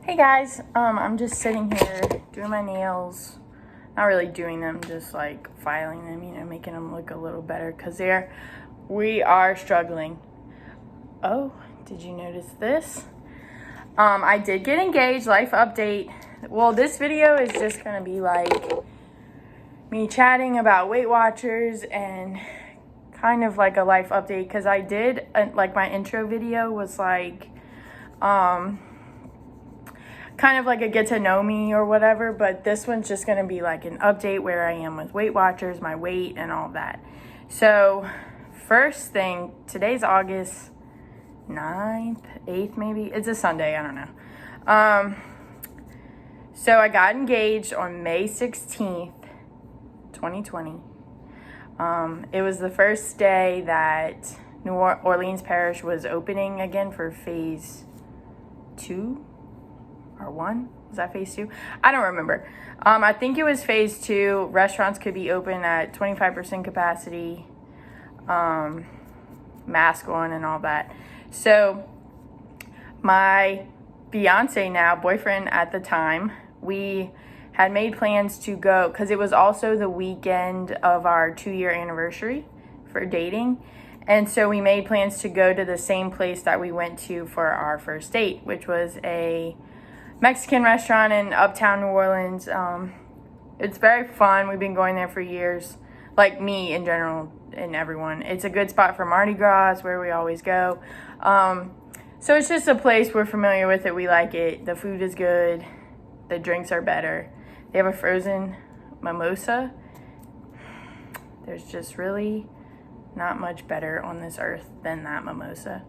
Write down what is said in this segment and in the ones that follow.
Hey guys, I'm just sitting here doing my nails. Not really doing them, just like filing them, making them look a little better because we are struggling. Oh, did you notice this? I did get engaged, life update. Well, this video is just gonna be like me chatting about Weight Watchers and kind of like a life update because I did, like my intro video was like, kind of like a get to know me or whatever, but this one's just going to be like an update where I am with Weight Watchers, my weight and all that. So first thing, today's August 9th, 8th maybe. It's a Sunday, I don't know. So I got engaged on May 16th, 2020. It was the first day that New Orleans Parish was opening again for phase 2. Or 1? Was that phase 2? I don't remember. I think it was phase 2. Restaurants could be open at 25% capacity, mask on and all that. So my fiance now, boyfriend at the time, we had made plans to go because it was also the weekend of our 2-year anniversary for dating. And so we made plans to go to the same place that we went to for our first date, which was a Mexican restaurant in uptown New Orleans. It's very fun. We've been going there for years. Like me in general and everyone. It's a good spot for Mardi Gras, where we always go. So it's just a place we're familiar with it. We like it. The food is good. The drinks are better. They have a frozen mimosa. There's just really not much better on this earth than that mimosa.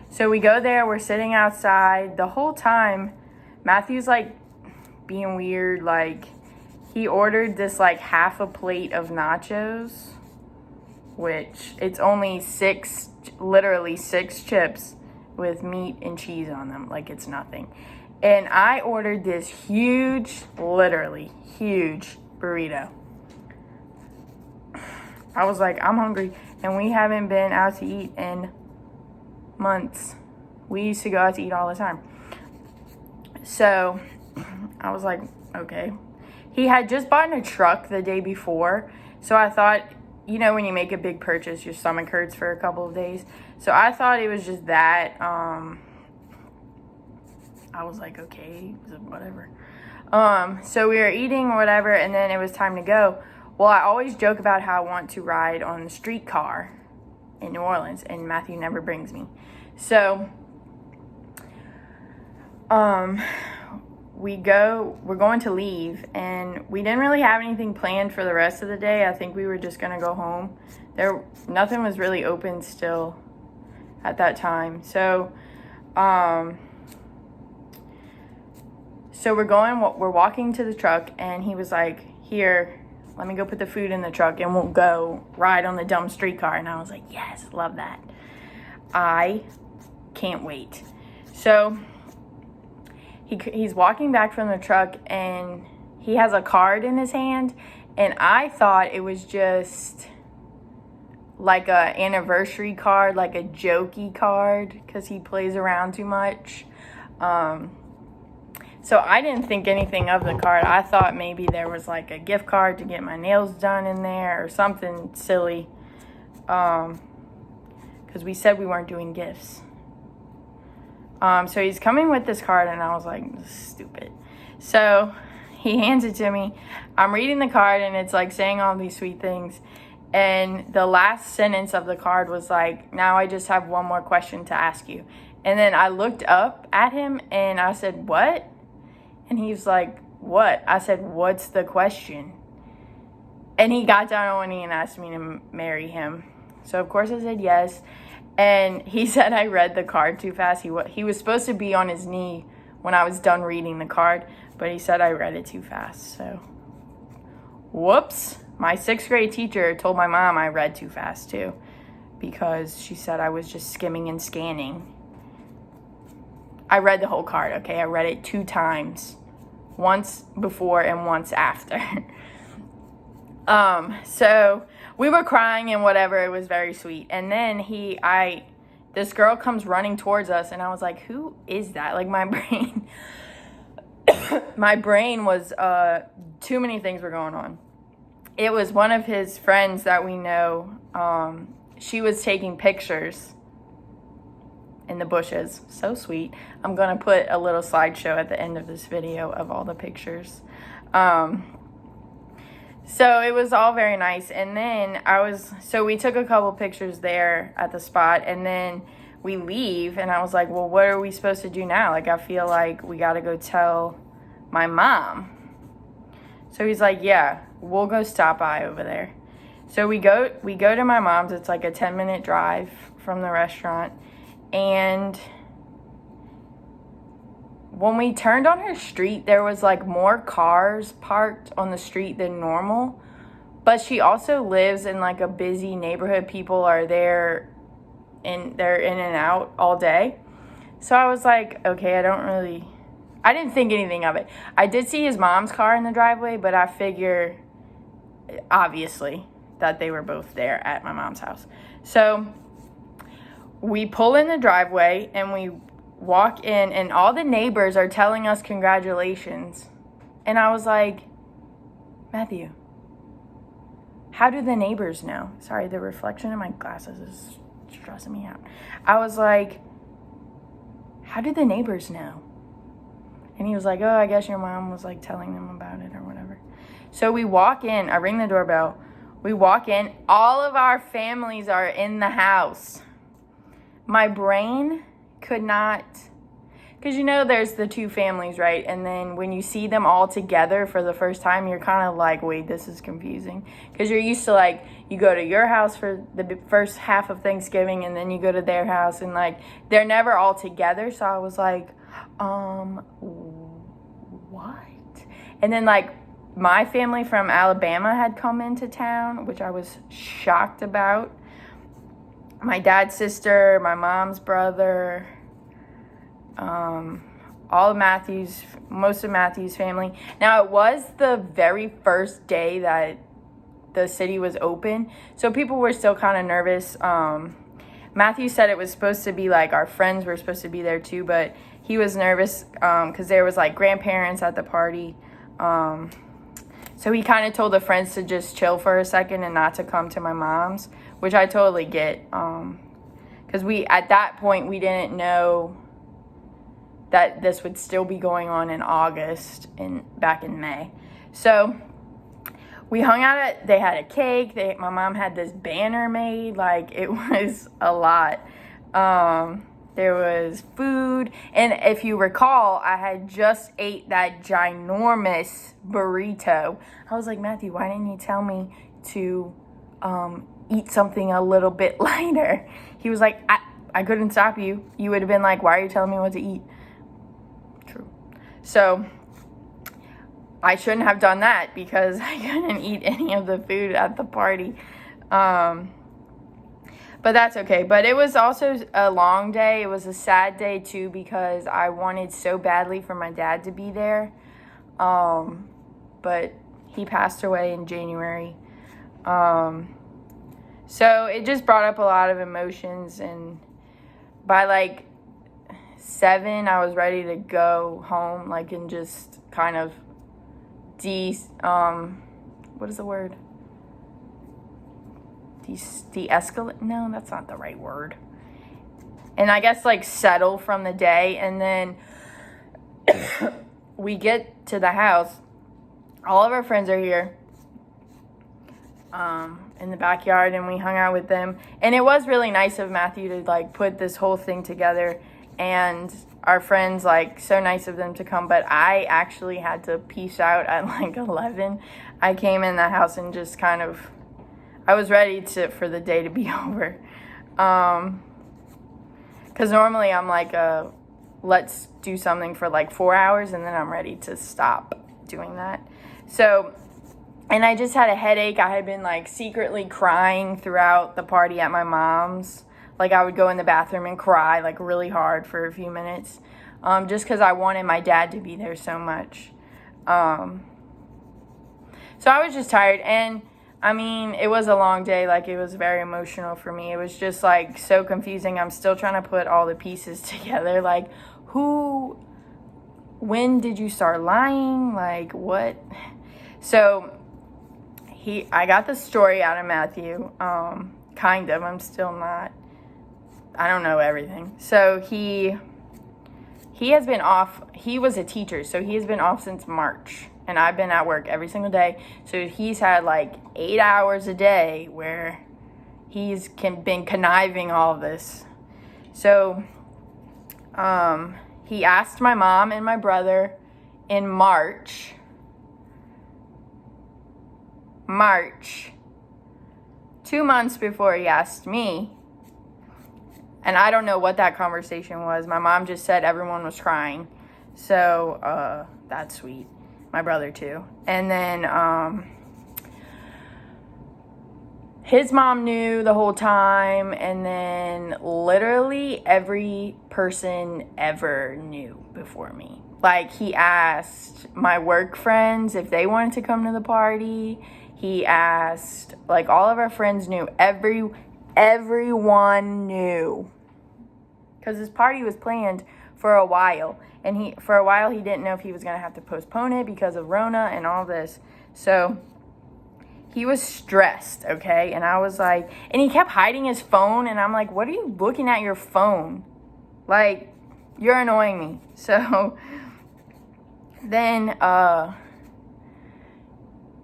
So we go there, we're sitting outside. The whole time, Matthew's like being weird. Like he ordered this like half a plate of nachos, which it's only literally six chips with meat and cheese on them. Like it's nothing. And I ordered this huge, literally huge burrito. I was like, I'm hungry. And we haven't been out to eat in months. We used to go out to eat all the time. So I was like, okay. He had just bought a truck the day before. So I thought, when you make a big purchase, your stomach hurts for a couple of days. So I thought it was just that. I was like, okay, whatever. So we were eating or whatever, and then it was time to go. Well, I always joke about how I want to ride on the streetcar in New Orleans, and Matthew never brings me. So we're going to leave, and we didn't really have anything planned for the rest of the day. I think we were just gonna go home. Nothing was really open still at that time. So we're walking to the truck, and he was like, here, let me go put the food in the truck and we'll go ride on the dumb streetcar. And I was like, yes, love that. I can't wait. So he's walking back from the truck, and he has a card in his hand. And I thought it was just like a anniversary card, like a jokey card, because he plays around too much. So I didn't think anything of the card. I thought maybe there was like a gift card to get my nails done in there or something silly. Because we said we weren't doing gifts. So he's coming with this card, and I was like, stupid. So he hands it to me. I'm reading the card, and it's like saying all these sweet things. And the last sentence of the card was like, now I just have one more question to ask you. And then I looked up at him, and I said, what? And he was like, what? I said, what's the question? And he got down on one knee and asked me to marry him. So, of course, I said yes. And he said I read the card too fast. He was supposed to be on his knee when I was done reading the card, but he said I read it too fast. So, whoops. My 6th grade teacher told my mom I read too fast, too, because she said I was just skimming and scanning. I read the whole card, okay? I read it 2 times. Once before and once after. So we were crying and whatever. It was very sweet. And then this girl comes running towards us, and I was like, who is that? Like, my brain, my brain was, too many things were going on. It was one of his friends that we know. She was taking pictures in the bushes. So sweet. I'm going to put a little slideshow at the end of this video of all the pictures. So it was all very nice. And then so we took a couple pictures there at the spot, and then we leave, and I was like, well, what are we supposed to do now? Like, I feel like we got to go tell my mom. So he's like, yeah, we'll go stop by over there. So we go to my mom's. It's like a 10-minute drive from the restaurant. And when we turned on her street, there was like more cars parked on the street than normal. But she also lives in like a busy neighborhood. People are there and they're in and out all day. So I was like, okay, I didn't think anything of it. I did see his mom's car in the driveway, but I figure, obviously, that they were both there at my mom's house. So we pull in the driveway and we walk in, and all the neighbors are telling us congratulations. And I was like, Matthew, how do the neighbors know? Sorry, the reflection in my glasses is stressing me out. I was like, how do the neighbors know? And he was like, oh, I guess your mom was like telling them about it or whatever. So we walk in, I ring the doorbell. We walk in, all of our families are in the house. My brain could not, because there's the two families, right? And then when you see them all together for the first time, you're kind of like, wait, this is confusing. Because you're used to, like, you go to your house for the first half of Thanksgiving, and then you go to their house, and like, they're never all together. So I was like, what? And then like, my family from Alabama had come into town, which I was shocked about. My dad's sister, my mom's brother, most of Matthew's family. Now, it was the very first day that the city was open, so people were still kind of nervous. Matthew said it was supposed to be like our friends were supposed to be there too, but he was nervous because there was like grandparents at the party. So he kind of told the friends to just chill for a second and not to come to my mom's, which I totally get. Because at that point, we didn't know that this would still be going on in August back in May. So we hung out they had a cake. My mom had this banner made. Like, it was a lot. There was food. And if you recall, I had just ate that ginormous burrito. I was like, Matthew, why didn't you tell me to eat something a little bit lighter? He was like, I couldn't stop you. You would have been like, why are you telling me what to eat? True. So I shouldn't have done that because I couldn't eat any of the food at the party. But that's okay. But it was also a long day. It was a sad day too because I wanted so badly for my dad to be there. But he passed away in January. So it just brought up a lot of emotions, and by like 7, I was ready to go home, like, and just kind of what is the word? De-escalate? No, that's not the right word. And I guess like settle from the day. And then we get to the house. All of our friends are here in the backyard, and we hung out with them. And it was really nice of Matthew to like put this whole thing together, and our friends, like, so nice of them to come. But I actually had to peace out at like 11. I came in the house and just kind of, I was ready for the day to be over. Because normally I'm like, let's do something for like 4 hours, and then I'm ready to stop doing that. So, and I just had a headache. I had been like secretly crying throughout the party at my mom's. Like, I would go in the bathroom and cry like really hard for a few minutes, just because I wanted my dad to be there so much. So I was just tired, and I mean, it was a long day. Like, it was very emotional for me. It was just, like, so confusing. I'm still trying to put all the pieces together. Like, when did you start lying? Like, what? So, I got the story out of Matthew. Kind of. I'm still not, I don't know everything. So, he has been off. He was a teacher, so he has been off since March. And I've been at work every single day. So he's had like 8 hours a day where he's been conniving all of this. So he asked my mom and my brother in March, 2 months before he asked me. And I don't know what that conversation was. My mom just said everyone was crying. So that's sweet. My brother too. And then his mom knew the whole time, and then literally every person ever knew before me. Like, he asked my work friends if they wanted to come to the party. He asked, like, all of our friends knew. Everyone knew. Because this party was planned for a while. And he didn't know if he was going to have to postpone it because of Rona and all this. So he was stressed, okay? And I was like, and he kept hiding his phone. And I'm like, what are you looking at your phone? Like, you're annoying me. So then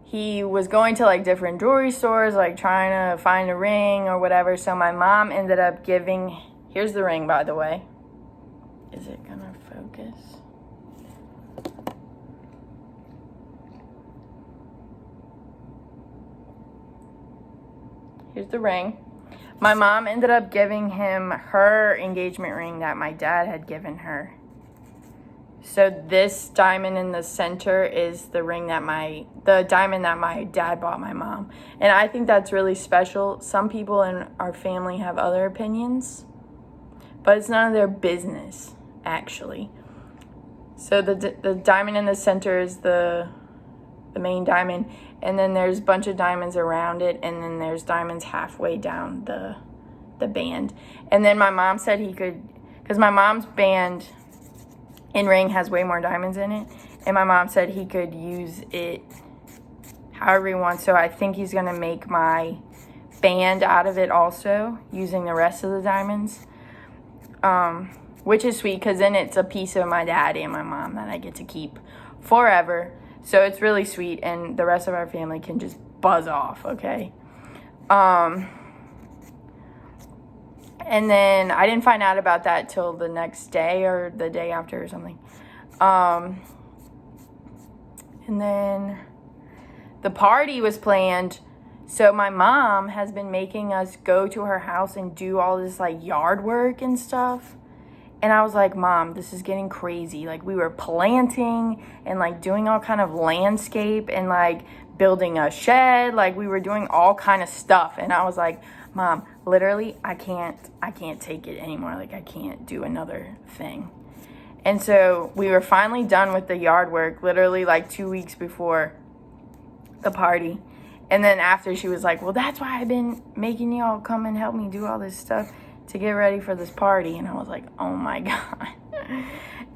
he was going to like different jewelry stores, like trying to find a ring or whatever. So my mom ended up here's the ring, by the way. Is it gonna focus? Here's the ring. My mom ended up giving him her engagement ring that my dad had given her. So this diamond in the center is the diamond that my dad bought my mom. And I think that's really special. Some people in our family have other opinions, but it's none of their business, actually. So the diamond in the center is the main diamond, and then there's a bunch of diamonds around it, and then there's diamonds halfway down the band. And then my mom said he could, because my mom's band in ring has way more diamonds in it, and my mom said he could use it however he wants. So I think he's gonna make my band out of it also, using the rest of the diamonds. Which is sweet, because then it's a piece of my dad and my mom that I get to keep forever. So it's really sweet, and the rest of our family can just buzz off, okay? And then I didn't find out about that till the next day or the day after or something. And then the party was planned. So my mom has been making us go to her house and do all this like yard work and stuff. And I was like, Mom, this is getting crazy. Like, we were planting and like doing all kind of landscape and like building a shed. Like, we were doing all kind of stuff. And I was like, Mom, literally, I can't take it anymore. Like, I can't do another thing. And so we were finally done with the yard work, literally like 2 weeks before the party. And then after, she was like, well, that's why I've been making y'all come and help me do all this stuff to get ready for this party. And I was like, oh my God.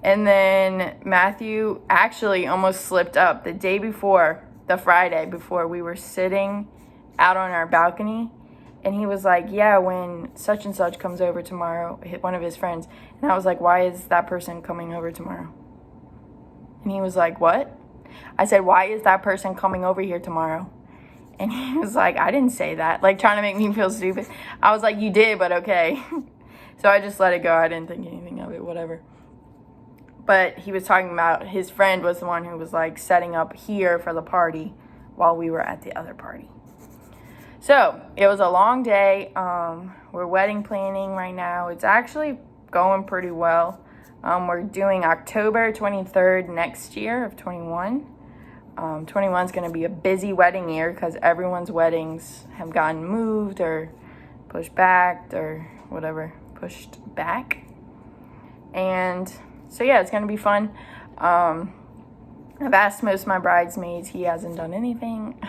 And then Matthew actually almost slipped up the day before, the Friday before, we were sitting out on our balcony. And he was like, yeah, when such and such comes over tomorrow, one of his friends. And I was like, why is that person coming over tomorrow? And he was like, what? I said, why is that person coming over here tomorrow? And he was like, I didn't say that. Like, trying to make me feel stupid. I was like, you did, but okay. So I just let it go. I didn't think anything of it, whatever. But he was talking about his friend was the one who was like setting up here for the party while we were at the other party. So it was a long day. We're wedding planning right now. It's actually going pretty well. We're doing October 23rd next year of 21. 21 is going to be a busy wedding year because everyone's weddings have gotten moved or pushed back or whatever, pushed back. And so, yeah, it's going to be fun. I've asked most of my bridesmaids. He hasn't done anything.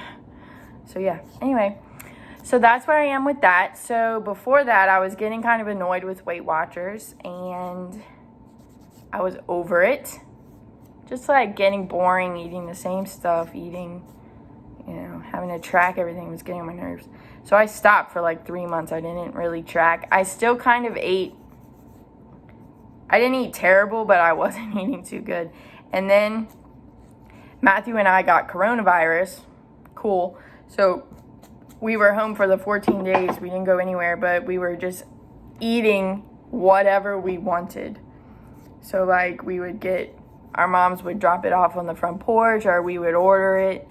So yeah, anyway. So that's where I am with that. So before that, I was getting kind of annoyed with Weight Watchers, and I was over it. Just like getting boring, eating the same stuff, having to track everything was getting on my nerves. So I stopped for like 3 months. I didn't really track. I still kind of ate. I didn't eat terrible, but I wasn't eating too good. And then Matthew and I got coronavirus. Cool. So we were home for the 14 days. We didn't go anywhere, but we were just eating whatever we wanted. So like our moms would drop it off on the front porch, or we would order it.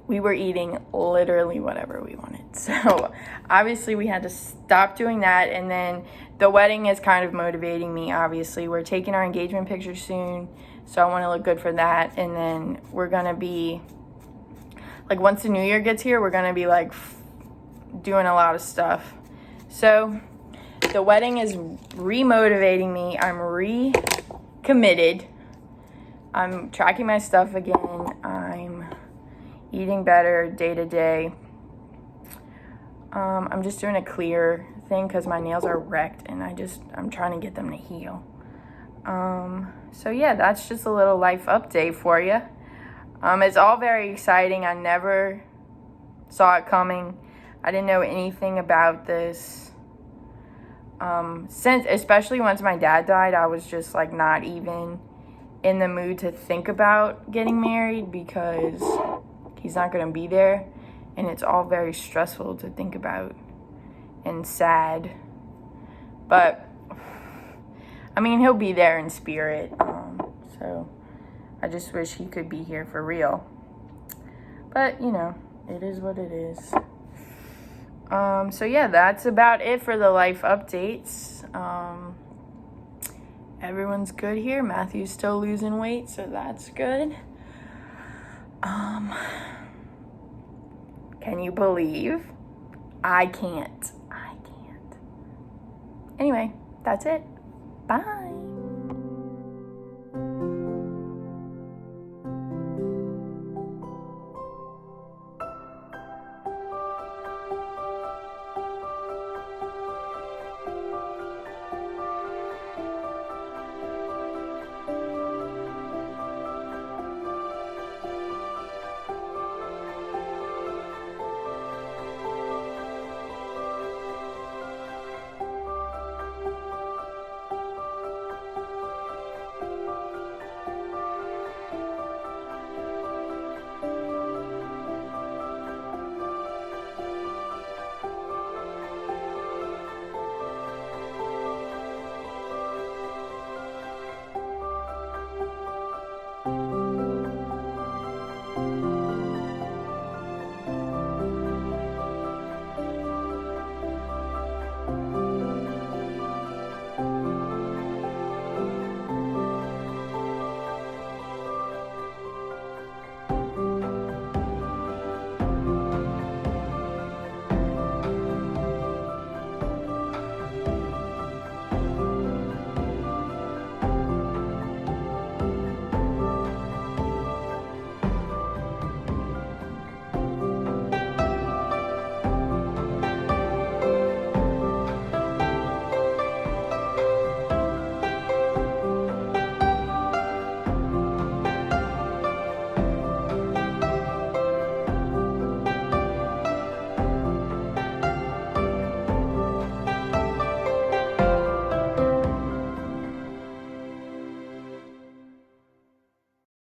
We were eating literally whatever we wanted. So obviously we had to stop doing that. And then the wedding is kind of motivating me, obviously. We're taking our engagement picture soon, so I want to look good for that. And then we're going to be, like, once the new year gets here, we're going to be, like, doing a lot of stuff. So the wedding is re-motivating me. I'm re-committed. I'm tracking my stuff again. I'm eating better day to day. I'm just doing a clear thing because my nails are wrecked, and I'm trying to get them to heal. So yeah, that's just a little life update for you. It's all very exciting. I never saw it coming. I didn't know anything about this. Especially once my dad died, I was just like not even in the mood to think about getting married because he's not going to be there, and it's all very stressful to think about and sad. But I mean, he'll be there in spirit, so I just wish he could be here for real. But it is what it is. So yeah, that's about it for the life updates. Everyone's good here. Matthew's still losing weight, so that's good. Can you believe? I can't. Anyway, that's it. Bye.